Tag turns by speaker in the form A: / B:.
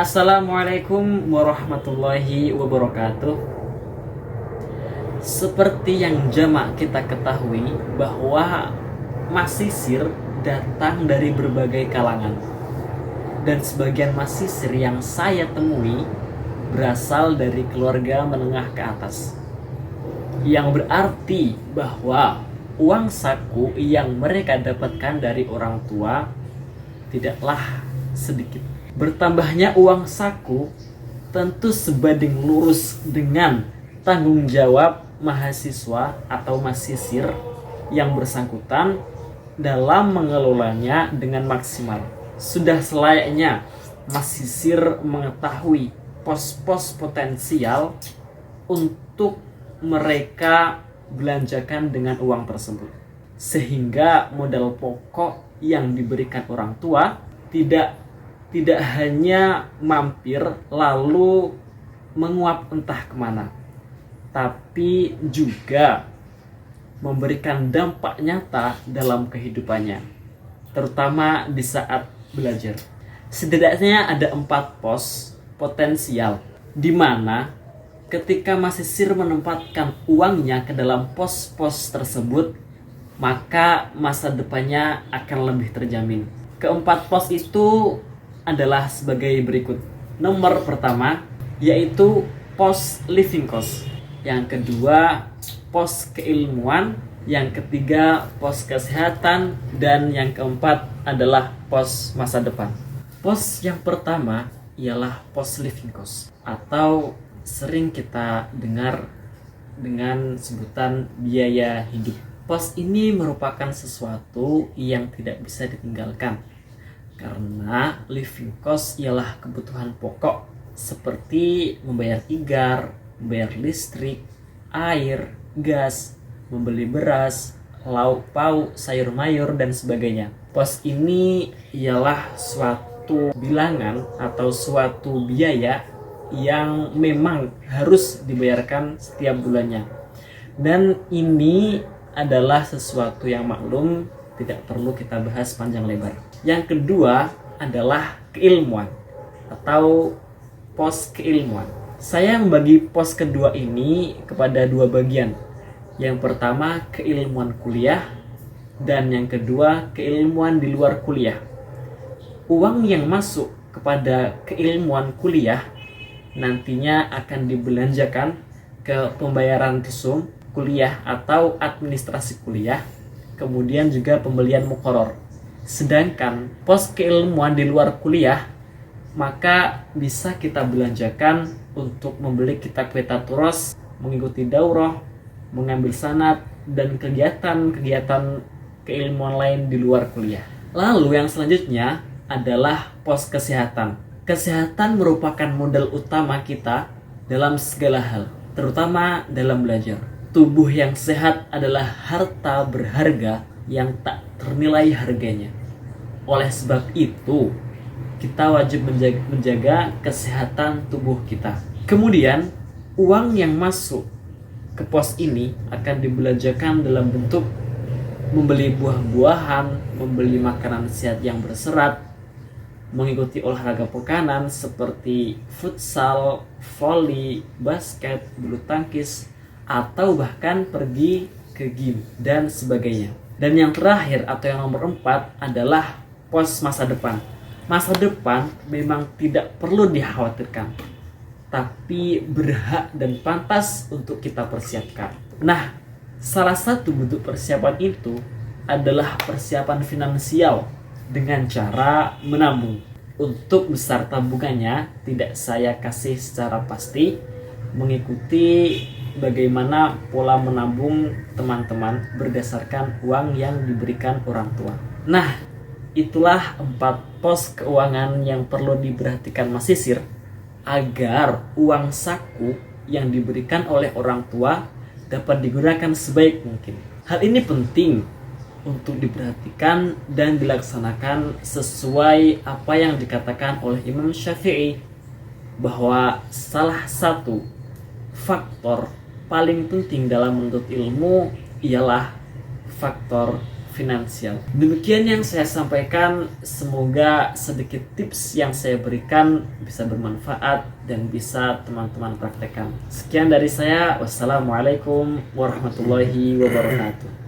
A: Assalamualaikum warahmatullahi wabarakatuh. Seperti yang jamak kita ketahui bahwa masisir datang dari berbagai kalangan. Dan sebagian masisir yang saya temui berasal dari keluarga menengah ke atas. Yang berarti bahwa uang saku yang mereka dapatkan dari orang tua tidaklah sedikit. Bertambahnya uang saku tentu sebanding lurus dengan tanggung jawab mahasiswa atau masisir yang bersangkutan dalam mengelolanya dengan maksimal. Sudah selayaknya masisir mengetahui pos-pos potensial untuk mereka belanjakan dengan uang tersebut, sehingga modal pokok yang diberikan orang tua tidak hanya mampir lalu menguap entah kemana, tapi juga memberikan dampak nyata dalam kehidupannya, terutama di saat belajar. Setidaknya ada 4 pos potensial di mana ketika masisir menempatkan uangnya ke dalam pos-pos tersebut, maka masa depannya akan lebih terjamin. Keempat pos itu adalah sebagai berikut. Nomor pertama yaitu pos living cost, yang kedua pos keilmuan, yang ketiga pos kesehatan, dan yang keempat adalah pos masa depan. Pos yang pertama ialah pos living cost, atau sering kita dengar dengan sebutan biaya hidup. Pos ini merupakan sesuatu yang tidak bisa ditinggalkan, karena living cost ialah kebutuhan pokok seperti membayar igar, membayar listrik, air, gas, membeli beras, lauk pauk, sayur mayur, dan sebagainya. Pos ini ialah suatu bilangan atau suatu biaya yang memang harus dibayarkan setiap bulannya. Dan ini adalah sesuatu yang maklum, tidak perlu kita bahas panjang lebar. Yang kedua adalah keilmuan atau pos keilmuan. Saya membagi pos kedua ini kepada 2 bagian. Yang pertama keilmuan kuliah, dan yang kedua keilmuan di luar kuliah. Uang yang masuk kepada keilmuan kuliah nantinya akan dibelanjakan ke pembayaran visum kuliah atau administrasi kuliah, kemudian juga pembelian muqarrar. Sedangkan pos keilmuan di luar kuliah maka bisa kita belanjakan untuk membeli kitab Petaturus, mengikuti daurah, mengambil sanad, dan kegiatan-kegiatan keilmuan lain di luar kuliah. Lalu yang selanjutnya adalah pos kesehatan. Kesehatan merupakan modal utama kita dalam segala hal, terutama dalam belajar. Tubuh yang sehat adalah harta berharga yang tak ternilai harganya. Oleh sebab itu, kita wajib menjaga kesehatan tubuh kita. Kemudian, uang yang masuk ke pos ini akan dibelanjakan dalam bentuk membeli buah-buahan, membeli makanan sehat yang berserat, mengikuti olahraga pekanan seperti futsal, voli, basket, bulu tangkis, atau bahkan pergi ke gym dan sebagainya. Dan yang terakhir atau yang nomor 4 adalah pos masa depan. Masa depan memang tidak perlu dikhawatirkan, tapi berhak dan pantas untuk kita persiapkan. Nah, salah satu bentuk persiapan itu adalah persiapan finansial dengan cara menabung. Untuk besar tabungannya tidak saya kasih secara pasti, mengikuti bagaimana pola menabung teman-teman berdasarkan uang yang diberikan orang tua. Nah, itulah 4 pos keuangan yang perlu diperhatikan masisir agar uang saku yang diberikan oleh orang tua dapat digunakan sebaik mungkin. Hal ini penting untuk diperhatikan dan dilaksanakan sesuai apa yang dikatakan oleh Imam Syafi'i, bahwa salah satu faktor paling penting dalam menuntut ilmu ialah faktor finansial. Demikian yang saya sampaikan, semoga sedikit tips yang saya berikan bisa bermanfaat dan bisa teman-teman praktekkan. Sekian dari saya, wassalamualaikum warahmatullahi wabarakatuh.